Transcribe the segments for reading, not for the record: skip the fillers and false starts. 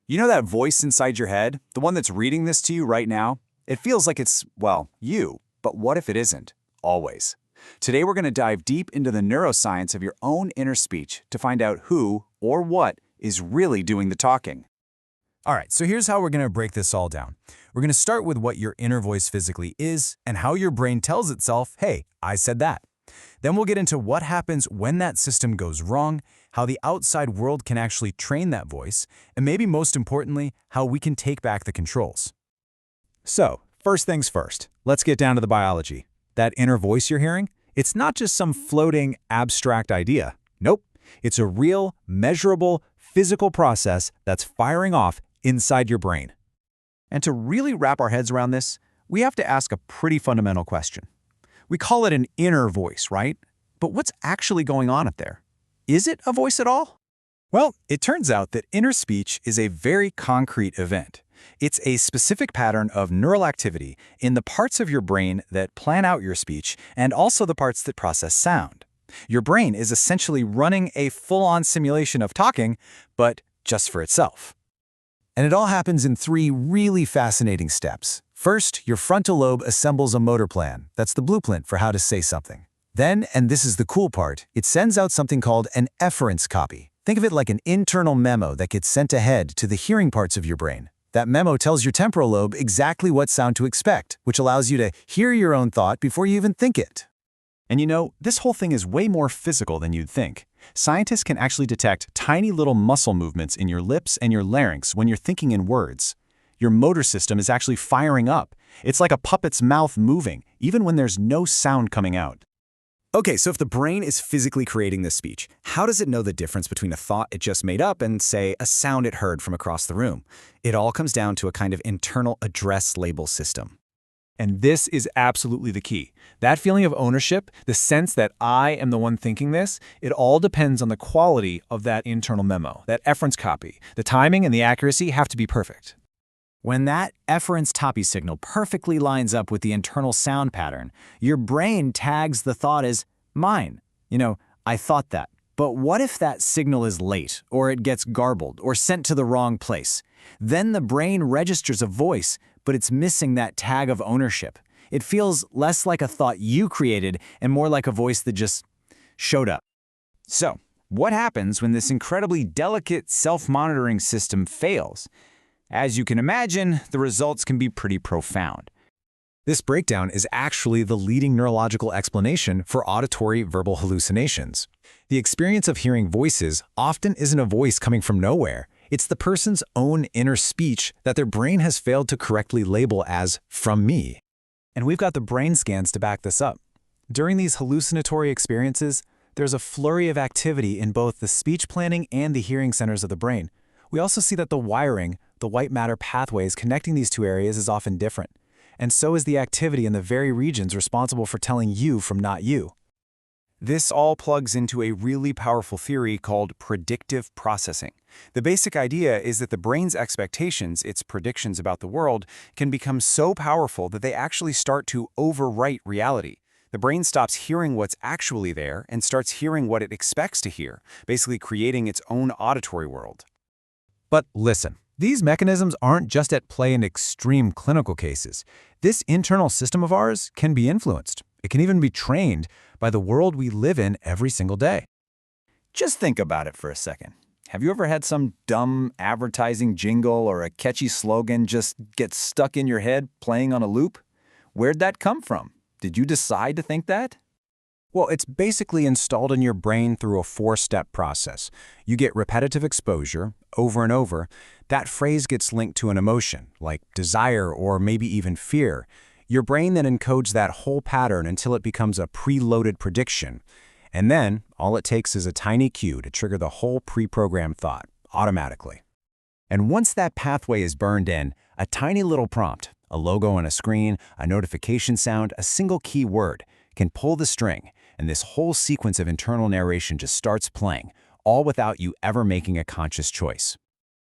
You know that voice inside your head? The one that's reading this to you right now? It feels like it's, well, you. But what if it isn't? Always. Today we're going to dive deep into the neuroscience of your own inner speech to find out who or what is really doing the talking. All right, so here's how we're going to break this all down. We're going to start with what your inner voice physically is and how your brain tells itself, hey, I said that. Then we'll get into what happens when that system goes wrong, how the outside world can actually train that voice, and maybe most importantly, how we can take back the controls. So, first things first, let's get down to the biology. That inner voice you're hearing, it's not just some floating, abstract idea. Nope, it's a real, measurable, physical process that's firing off inside your brain. And to really wrap our heads around this, we have to ask a pretty fundamental question. We call it an inner voice, right? But what's actually going on up there? Is it a voice at all? Well, it turns out that inner speech is a very concrete event. It's a specific pattern of neural activity in the parts of your brain that plan out your speech and also the parts that process sound. Your brain is essentially running a full-on simulation of talking, but just for itself. And it all happens in 3 really fascinating steps. First, your frontal lobe assembles a motor plan. That's the blueprint for how to say something. Then, and this is the cool part, it sends out something called an efference copy. Think of it like an internal memo that gets sent ahead to the hearing parts of your brain. That memo tells your temporal lobe exactly what sound to expect, which allows you to hear your own thought before you even think it. And you know, this whole thing is way more physical than you'd think. Scientists can actually detect tiny little muscle movements in your lips and your larynx when you're thinking in words. Your motor system is actually firing up. It's like a puppet's mouth moving, even when there's no sound coming out. Okay, so if the brain is physically creating this speech, how does it know the difference between a thought it just made up and, say, a sound it heard from across the room? It all comes down to a kind of internal address label system. And this is absolutely the key. That feeling of ownership, the sense that I am the one thinking this, it all depends on the quality of that internal memo, that efference copy. The timing and the accuracy have to be perfect. When that efference copy signal perfectly lines up with the internal sound pattern, your brain tags the thought as mine. You know, I thought that. But what if that signal is late, or it gets garbled, or sent to the wrong place? Then the brain registers a voice, but it's missing that tag of ownership. It feels less like a thought you created and more like a voice that just showed up. So, what happens when this incredibly delicate self-monitoring system fails? As you can imagine, the results can be pretty profound. This breakdown is actually the leading neurological explanation for auditory verbal hallucinations. The experience of hearing voices often isn't a voice coming from nowhere. It's the person's own inner speech that their brain has failed to correctly label as from me. And we've got the brain scans to back this up. During these hallucinatory experiences, there's a flurry of activity in both the speech planning and the hearing centers of the brain. We also see that the wiring, the white matter pathways connecting these 2 areas is often different. And so is the activity in the very regions responsible for telling you from not you. This all plugs into a really powerful theory called predictive processing. The basic idea is that the brain's expectations, its predictions about the world, can become so powerful that they actually start to overwrite reality. The brain stops hearing what's actually there and starts hearing what it expects to hear, basically creating its own auditory world. But listen, these mechanisms aren't just at play in extreme clinical cases. This internal system of ours can be influenced. It can even be trained by the world we live in every single day. Just think about it for a second. Have you ever had some dumb advertising jingle or a catchy slogan just get stuck in your head playing on a loop? Where'd that come from? Did you decide to think that? Well, it's basically installed in your brain through a 4-step process. You get repetitive exposure over and over. That phrase gets linked to an emotion, like desire or maybe even fear. Your brain then encodes that whole pattern until it becomes a preloaded prediction. And then, all it takes is a tiny cue to trigger the whole pre-programmed thought, automatically. And once that pathway is burned in, a tiny little prompt, a logo on a screen, a notification sound, a single key word, can pull the string, and this whole sequence of internal narration just starts playing, all without you ever making a conscious choice.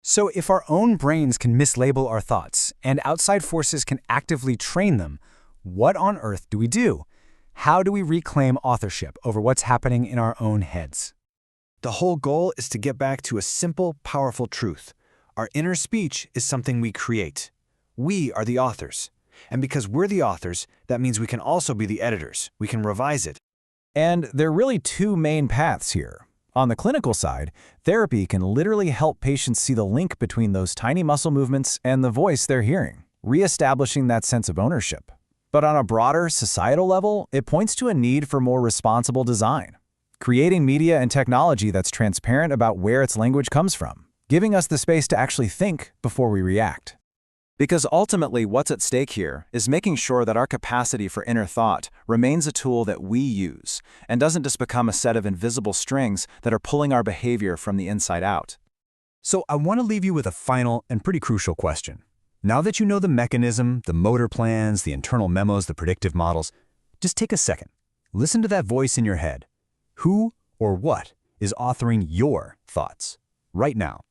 So if our own brains can mislabel our thoughts, and outside forces can actively train them, what on earth do we do? How do we reclaim authorship over what's happening in our own heads? The whole goal is to get back to a simple, powerful truth. Our inner speech is something we create. We are the authors. And because we're the authors, that means we can also be the editors. We can revise it. And there are really two main paths here. On the clinical side, therapy can literally help patients see the link between those tiny muscle movements and the voice they're hearing, reestablishing that sense of ownership. But on a broader societal level, it points to a need for more responsible design, creating media and technology that's transparent about where its language comes from, giving us the space to actually think before we react. Because ultimately, what's at stake here is making sure that our capacity for inner thought remains a tool that we use and doesn't just become a set of invisible strings that are pulling our behavior from the inside out. So I want to leave you with a final and pretty crucial question. Now that you know the mechanism, the motor plans, the internal memos, the predictive models, just take a second. Listen to that voice in your head. Who or what is authoring your thoughts right now?